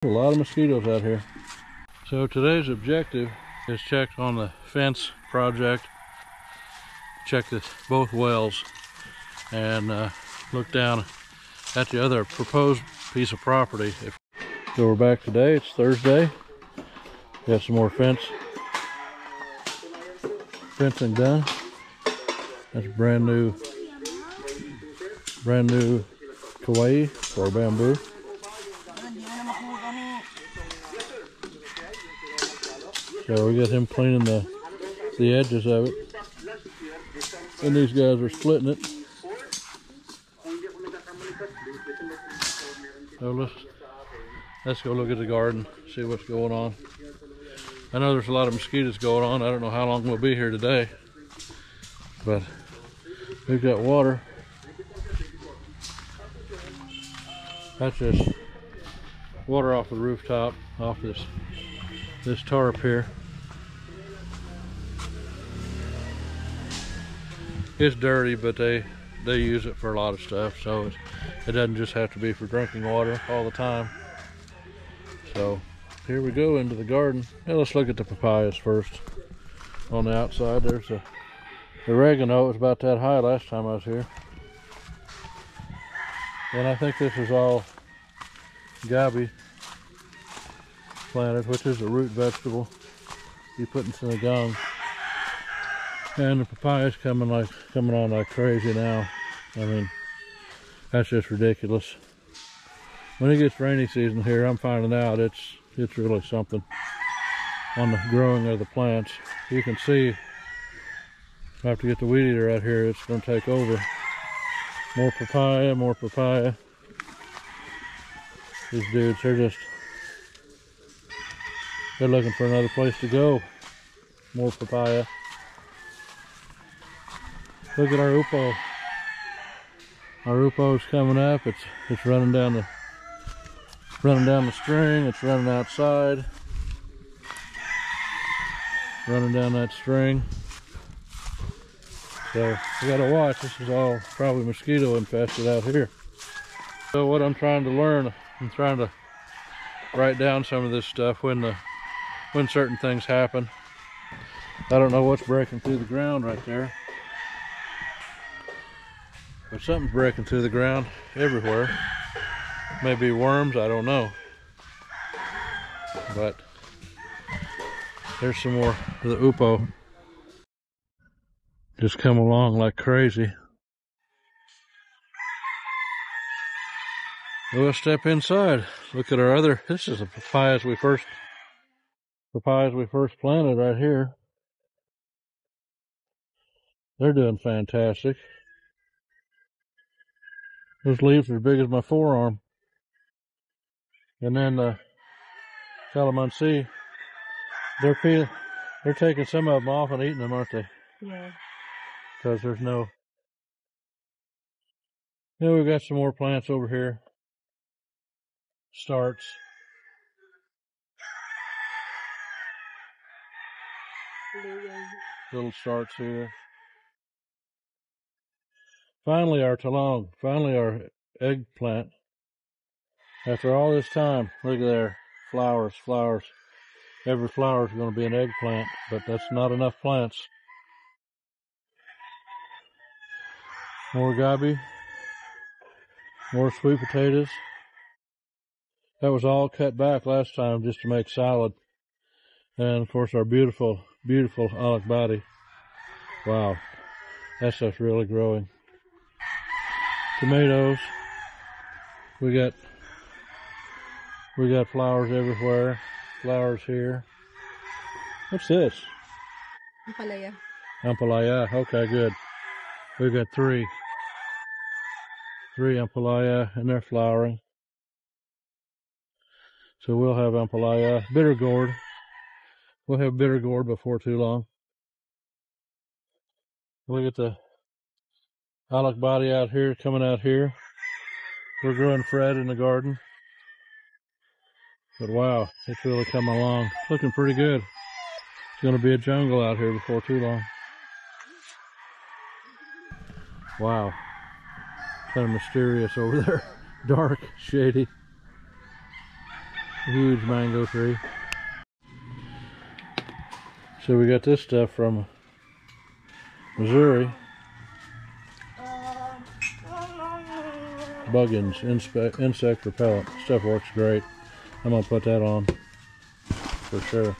A lot of mosquitoes out here. So today's objective is check on the fence project, check both wells, and look down at the other proposed piece of property. So we're back today. It's Thursday. Got some more fencing done. That's brand new kawaii for bamboo. So we got him cleaning the edges of it, and these guys are splitting it. So let's go look at the garden, see what's going on. I know there's a lot of mosquitoes going on. I don't know how long we'll be here today, but we've got water. That's just water off the rooftop, off this tarp here. It's dirty, but they use it for a lot of stuff, so it doesn't just have to be for drinking water all the time. So here we go into the garden. Now let's look at the papayas first. On the outside, there's the oregano. It was about that high last time I was here. And I think this is all gabi planted, which is a root vegetable you put in sinigang. And the papayas coming on like crazy now. I mean, that's just ridiculous. When it gets rainy season here, I'm finding out it's really something on the growing of the plants. You can see, I have to get the weed eater out here. It's going to take over. More papaya, more papaya. These dudes, they're looking for another place to go. More papaya. Look at our upo. Our upo is coming up. It's running down the string. It's running outside. Running down that string. So we gotta watch. This is all probably mosquito infested out here. So what I'm trying to learn, I'm trying to write down some of this stuff when certain things happen. I don't know what's breaking through the ground right there, but something's breaking through the ground everywhere. Maybe worms, I don't know. But there's some more of the upo. Just come along like crazy. We'll step inside. Look at our other. This is the papayas we first planted right here. They're doing fantastic. Those leaves are as big as my forearm. And then the calamansi, they're taking some of them off and eating them, aren't they? Yeah. Because there's no. Yeah, we've got some more plants over here. Starts. Little starts here. Finally our talong. Finally our eggplant. After all this time, look at there. Flowers, flowers. Every flower is going to be an eggplant, but that's not enough plants. More gabi. More sweet potatoes. That was all cut back last time just to make salad. And of course our beautiful, beautiful alakbati. Wow. That stuff's really growing. Tomatoes. We got flowers everywhere. Flowers here. What's this? Ampalaya. Ampalaya. Okay, good. We've got three ampalaya, and they're flowering. So we'll have ampalaya. Bitter gourd. We'll have bitter gourd before too long. Look at the alakbati out here, coming out here. We're growing Fred in the garden. But wow, it's really coming along. It's looking pretty good. It's going to be a jungle out here before too long. Wow. Kind of mysterious over there. Dark, shady. Huge mango tree. So we got this stuff from Missouri. Buggins, insect repellent. Stuff works great. I'm gonna put that on for sure.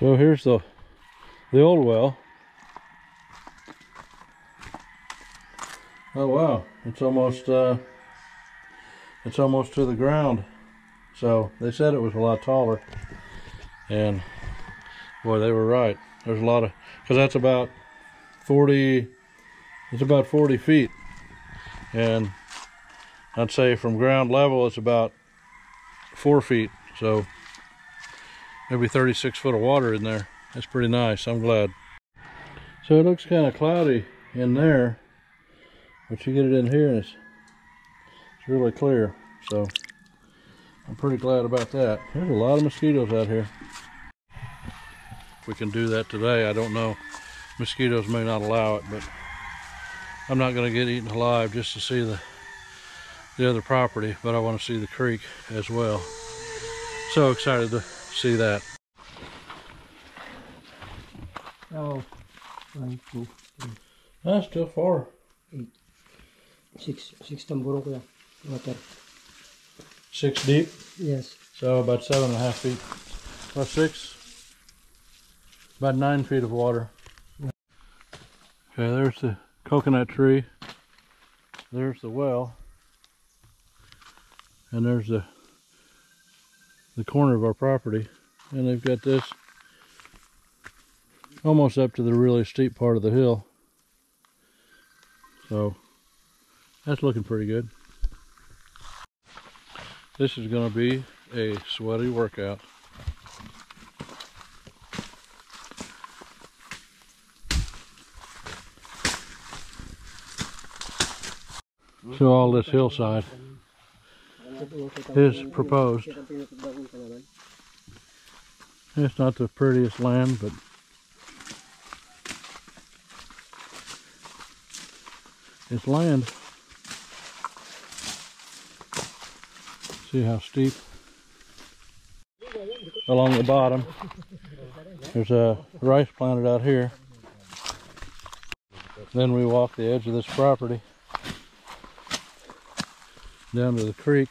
So here's the old well. Oh wow, it's almost to the ground. So they said it was a lot taller, and boy, they were right. There's a lot of, because that's about 40. It's about 40 feet, and I'd say from ground level it's about 4 feet. So maybe 36 foot of water in there. That's pretty nice. I'm glad. So it looks kind of cloudy in there, but you get it in here and it's really clear. So I'm pretty glad about that. There's a lot of mosquitoes out here. If we can do that today, I don't know. Mosquitoes may not allow it, but I'm not going to get eaten alive just to see the other property, but I want to see the creek as well. So excited to see that. Oh, 1, 2, 3. That's still far. 8. 6 tamburong kuya. Water. 6 deep? Yes. So about 7.5 feet. About 6. About 9 feet of water. Okay, there's the coconut tree. There's the well. And there's the corner of our property. And they've got this almost up to the really steep part of the hill. So that's looking pretty good. This is going to be a sweaty workout. So all this hillside is proposed. It's not the prettiest land, but it's land. See how steep? Along the bottom, there's a rice planted out here. Then we walk the edge of this property down to the creek.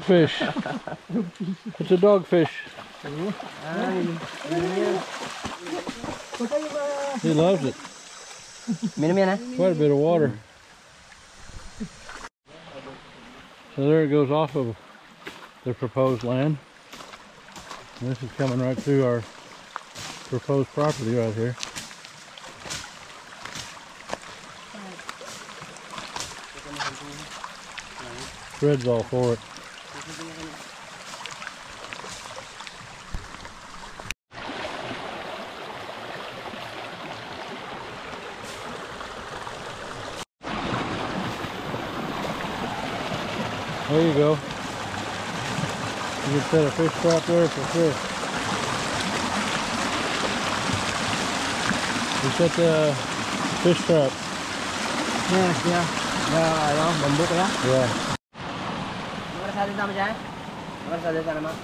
Fish. It's a dogfish. He loves it. Quite a bit of water. So there it goes off of the proposed land. And this is coming right through our proposed property right here. Fred's all for it. There you go. You can set a fish trap there for fish. You set the fish trap. Yeah, bamboo kaya? Yeah. Salita mo dyan? Salita naman.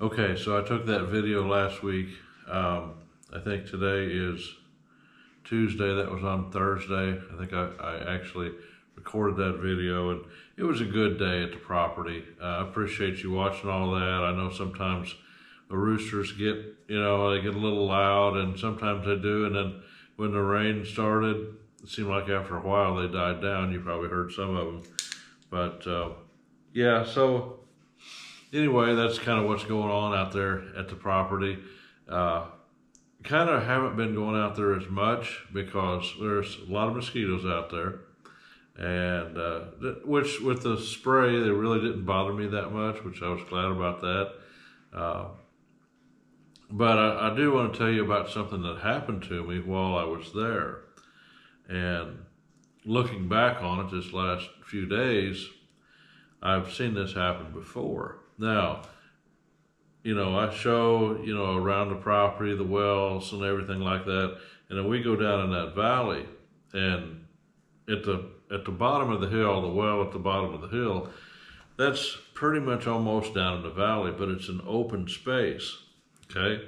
Okay, so I took that video last week. I think today is Tuesday. That was on Thursday. I think I actually recorded that video, and it was a good day at the property. I appreciate you watching all that. I know sometimes the roosters get, they get a little loud, and sometimes they do, and then when the rain started, it seemed like after a while they died down. You probably heard some of them. But yeah, so anyway, that's kind of what's going on out there at the property. Kind of haven't been going out there as much because there's a lot of mosquitoes out there. And which with the spray, they really didn't bother me that much, which I was glad about that. But I do want to tell you about something that happened to me while I was there. And looking back on it this last few days, I've seen this happen before. Now, I show, around the property, the wells and everything like that. And then we go down in that valley, and at the bottom of the hill, the well at the bottom of the hill, that's pretty much almost down in the valley, but it's an open space, okay?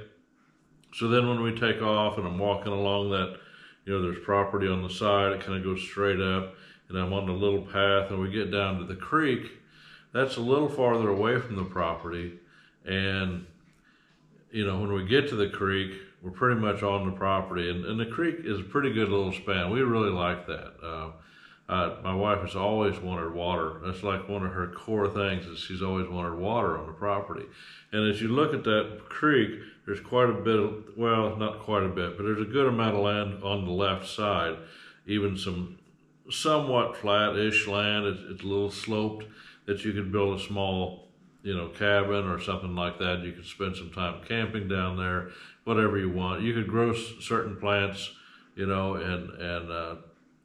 So then when we take off and I'm walking along that, there's property on the side, it kind of goes straight up, and I'm on the little path, and we get down to the creek. That's a little farther away from the property, and when we get to the creek, we're pretty much on the property, and the creek is a pretty good little span. We really like that. My wife has always wanted water. That's like one of her core things, is she's always wanted water on the property. And as you look at that creek, there's quite a bit of, well, not quite a bit, but there's a good amount of land on the left side, even some somewhat flat-ish land. It's a little sloped that you could build a small, cabin or something like that. You could spend some time camping down there, whatever you want. You could grow certain plants, and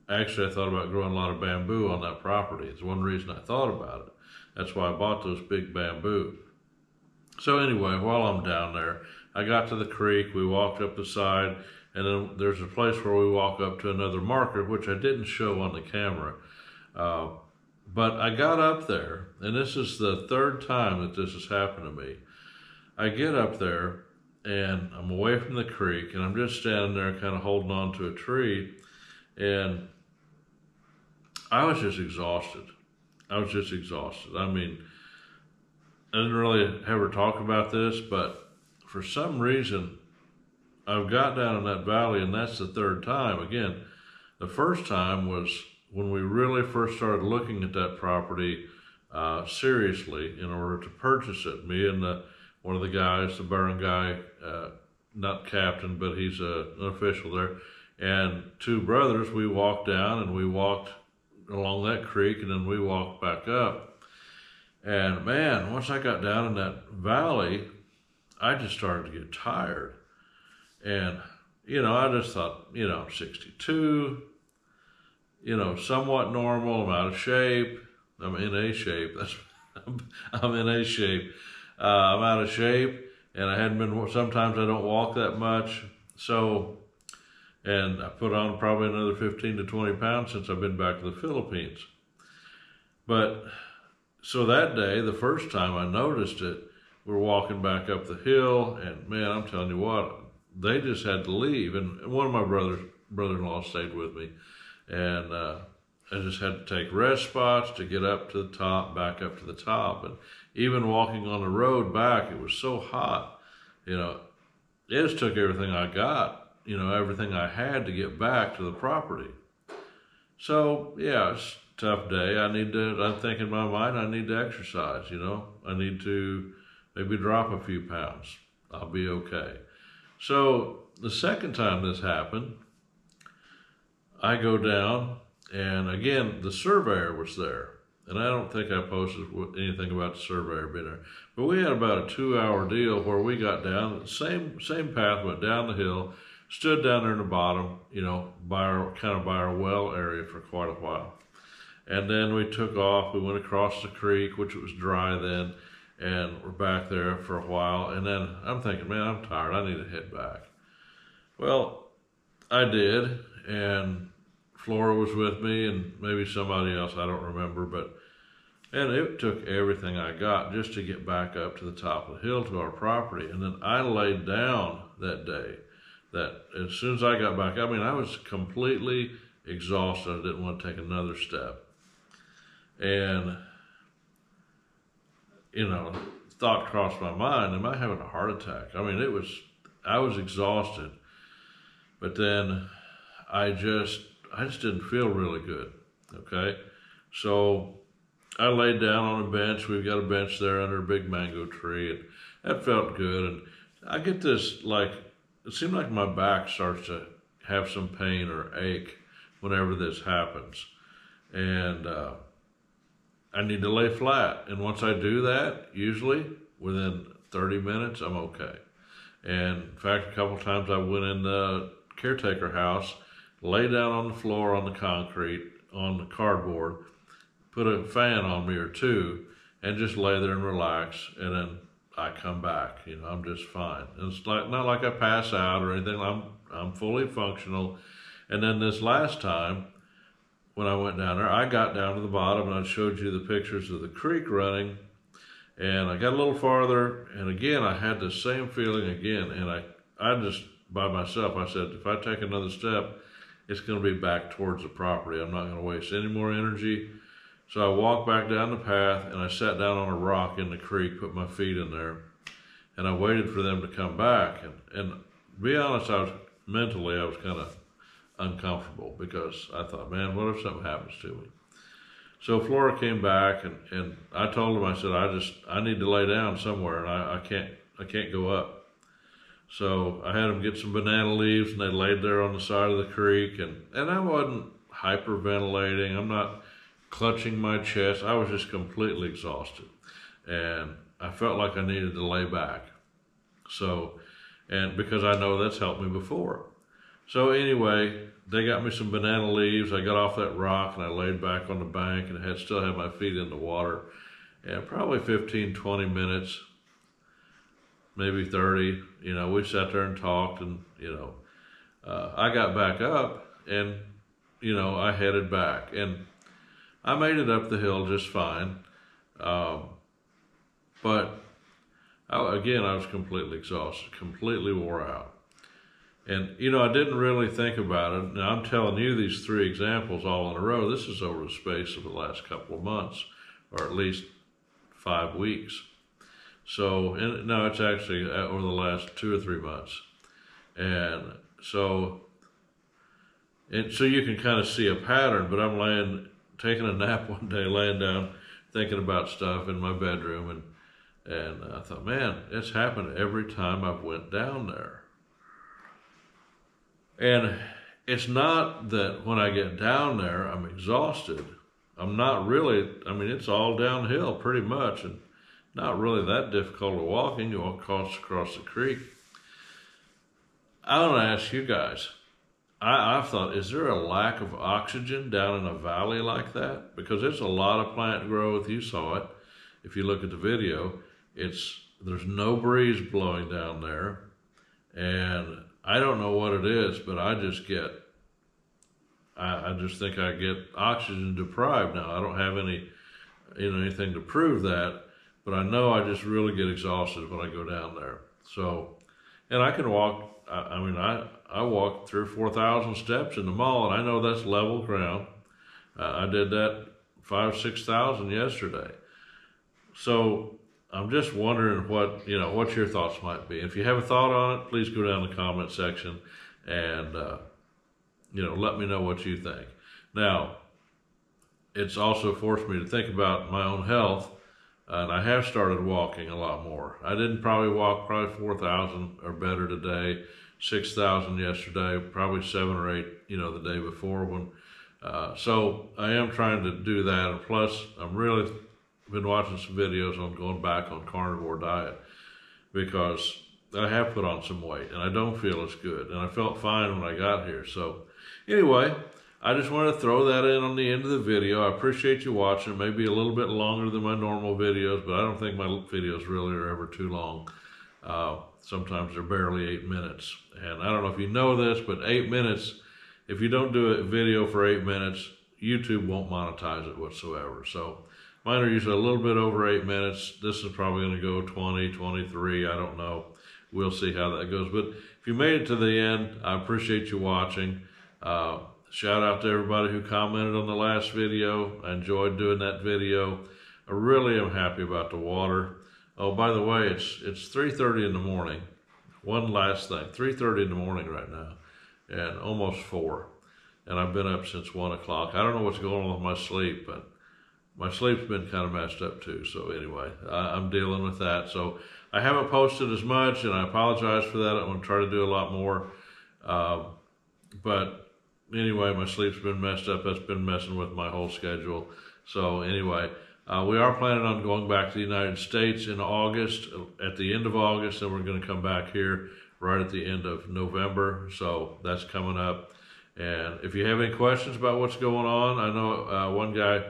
actually I thought about growing a lot of bamboo on that property. It's one reason I thought about it. That's why I bought those big bamboo. So anyway, while I'm down there, I got to the creek, we walked up the side, and then there's a place where we walk up to another marker, which I didn't show on the camera. But I got up there, and this is the third time that this has happened to me. I get up there, and I'm away from the creek, and I'm just standing there kind of holding on to a tree, and I was just exhausted. I mean, I didn't really ever talk about this, but for some reason, I've got down in that valley, and that's the third time. Again, the first time was when we really first started looking at that property seriously in order to purchase it. Me and one of the guys, the Baron guy, not captain, but he's an official there, and two brothers, we walked down and we walked along that creek, and then we walked back up. And man, once I got down in that valley, I just started to get tired. And, I just thought, 62, somewhat normal. I'm out of shape. I'm in a shape. I'm in a shape. I'm out of shape, and I hadn't been, sometimes I don't walk that much. So, and I put on probably another 15 to 20 pounds since I've been back to the Philippines. But, so that day, the first time I noticed it, we're walking back up the hill, and man, I'm telling you what, they just had to leave. And one of my brother-in-law stayed with me, and I just had to take rest spots to get up to the top, back up to the top. And even walking on the road back, it was so hot. It just took everything I got, everything I had to get back to the property. So yeah, it's a tough day. I think in my mind, I need to exercise, I need to maybe drop a few pounds. I'll be okay. So the second time this happened, I go down, and again, the surveyor was there. And I don't think I posted anything about the surveyor being there. But we had about a 2-hour deal where we got down, the same path, went down the hill, stood down there in the bottom, by our well area for quite a while. And then we took off, we went across the creek, which was dry then, and we're back there for a while. And then I'm thinking, man, I'm tired, I need to head back. Well, I did, and Flora was with me, and maybe somebody else, I don't remember, but And it took everything I got just to get back up to the top of the hill to our property. And then I laid down that day. That as soon as I got back, I mean, I was completely exhausted. I didn't want to take another step. And, you know, thought crossed my mind, am I having a heart attack? I mean, I was exhausted. But then I just didn't feel really good, okay? So I laid down on a bench. We've got a bench there under a big mango tree, and that felt good. And I get this, like, it seemed like my back starts to have some pain or ache whenever this happens. And I need to lay flat. And once I do that, usually within 30 minutes, I'm okay. And in fact, a couple times I went in the caretaker house, lay down on the floor on the concrete, on the cardboard, put a fan on me or two, and just lay there and relax, and then I come back. You know, I'm just fine. And it's like not like I pass out or anything. I'm fully functional. And then this last time, when I went down there, I got down to the bottom, and I showed you the pictures of the creek running, and I got a little farther, and again, I had the same feeling again, and I just, by myself, I said, if I take another step, it's going to be back towards the property. I'm not going to waste any more energy. So I walked back down the path, and I sat down on a rock in the creek, put my feet in there, and I waited for them to come back. And to be honest, mentally, I was kind of uncomfortable because I thought, man, what if something happens to me? So Flora came back, and I told him, I said, I need to lay down somewhere, and I can't go up. So I had them get some banana leaves, and they laid there on the side of the creek, and I wasn't hyperventilating. I'm not clutching my chest. I was just completely exhausted, and I felt like I needed to lay back. So, and because I know that's helped me before. So anyway, they got me some banana leaves. I got off that rock, and I laid back on the bank, and still had my feet in the water. And probably 15, 20 minutes, maybe 30, you know, we sat there and talked, and, you know, I got back up, and, you know, I headed back. And I made it up the hill just fine. But again, I was completely exhausted, completely wore out. And, you know, I didn't really think about it. Now, I'm telling you these 3 examples all in a row. This is over the space of the last couple of months, or at least 5 weeks. So, and no, it's actually over the last 2 or 3 months. And so you can kind of see a pattern, but I'm taking a nap one day, laying down, thinking about stuff in my bedroom, and I thought, man, it's happened every time I've went down there. And it's not that when I get down there, I'm exhausted. I'm not really, I mean, it's all downhill pretty much, and not really that difficult to walking. You walk across the creek. I want to ask you guys, I've thought, is there a lack of oxygen down in a valley like that? Because it's a lot of plant growth. You saw it. If you look at the video, there's no breeze blowing down there. And I don't know what it is, but I just think I get oxygen deprived now. I don't have anything to prove that, but I know I just really get exhausted when I go down there. So, and I can walk, I walked 3,000 or 4,000 steps in the mall, and I know that's level ground. I did that 5,000 or 6,000 yesterday. So I'm just wondering what your thoughts might be. If you have a thought on it, please go down in the comment section and, let me know what you think. Now, it's also forced me to think about my own health, and I have started walking a lot more. I didn't walk 4,000 or better today, 6,000 yesterday, probably 7 or 8, the day before. So I am trying to do that, and plus I'm really been watching some videos on going back on carnivore diet because I have put on some weight and I don't feel as good, and I felt fine when I got here. So anyway, I just wanted to throw that in on the end of the video. I appreciate you watching. It may be a little bit longer than my normal videos, but I don't think my videos really are ever too long. Sometimes they're barely 8 minutes. And I don't know if you know this, but 8 minutes, if you don't do a video for 8 minutes, YouTube won't monetize it whatsoever. So Mine are usually a little bit over 8 minutes. This is probably going to go 20, 23. I don't know. We'll see how that goes. But if you made it to the end, I appreciate you watching. Shout out to everybody who commented on the last video. I enjoyed doing that video. I really am happy about the water. Oh, by the way, it's 3:30 in the morning. One last thing, 3:30 in the morning right now, and almost 4. And I've been up since 1 o'clock. I don't know what's going on with my sleep, but my sleep's been kind of messed up too. So anyway, I'm dealing with that. So I haven't posted as much, and I apologize for that. I'm going to try to do a lot more. But anyway, my sleep's been messed up. That's been messing with my whole schedule. So anyway, we are planning on going back to the United States in August, at the end of August, and we're going to come back here right at the end of November. So that's coming up. And if you have any questions about what's going on, I know one guy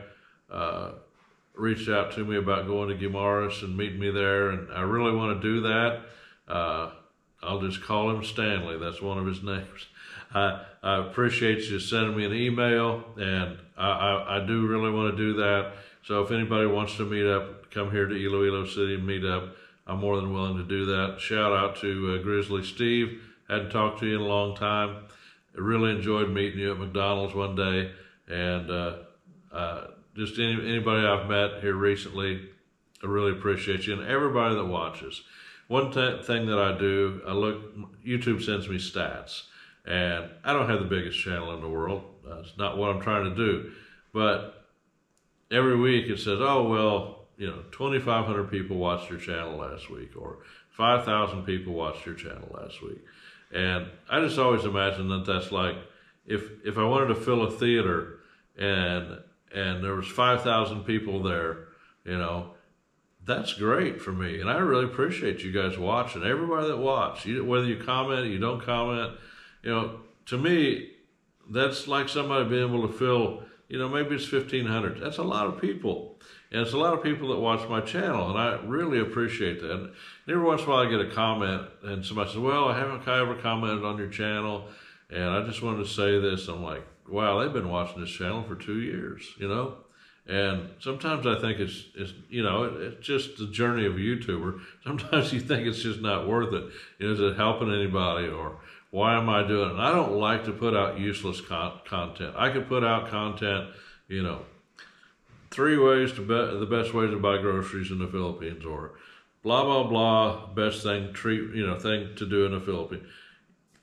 reached out to me about going to Guimaras and meeting me there, and I really want to do that. I'll just call him Stanley. That's one of his names. I appreciate you sending me an email, and I do really want to do that. So if anybody wants to meet up, come here to Iloilo City and meet up, I'm more than willing to do that. Shout out to Grizzly Steve. Hadn't talked to you in a long time. I really enjoyed meeting you at McDonald's one day, and just anybody I've met here recently, I really appreciate you, and everybody that watches. One thing that I do, YouTube sends me stats, and I don't have the biggest channel in the world. That's not what I'm trying to do, but every week it says, oh, well, 2,500 people watched your channel last week, or 5,000 people watched your channel last week. And I just always imagine that that's like, if I wanted to fill a theater and there was 5,000 people there, that's great for me. And I really appreciate you guys watching, everybody that watched, whether you comment, you don't comment, to me, that's like somebody being able to fill, maybe it's 1,500. That's a lot of people. And it's a lot of people that watch my channel, and I really appreciate that. And every once in a while I get a comment, and somebody says, well, I haven't ever commented on your channel, and I just wanted to say this. I'm like, wow, they've been watching this channel for 2 years, And sometimes I think it's just the journey of a YouTuber. Sometimes you think it's just not worth it. Is it helping anybody, or why am I doing it? And I don't like to put out useless content. I could put out content, 3 ways the best way to buy groceries in the Philippines, or blah, blah, blah, best thing to do in the Philippines.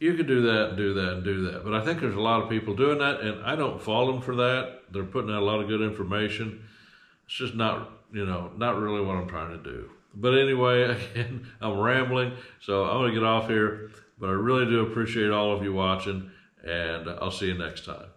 You could do that and do that and do that. But I think there's a lot of people doing that, and I don't fault them for that. They're putting out a lot of good information. It's just not really what I'm trying to do. But anyway, again, I'm rambling, so I'm going to get off here. But I really do appreciate all of you watching, and I'll see you next time.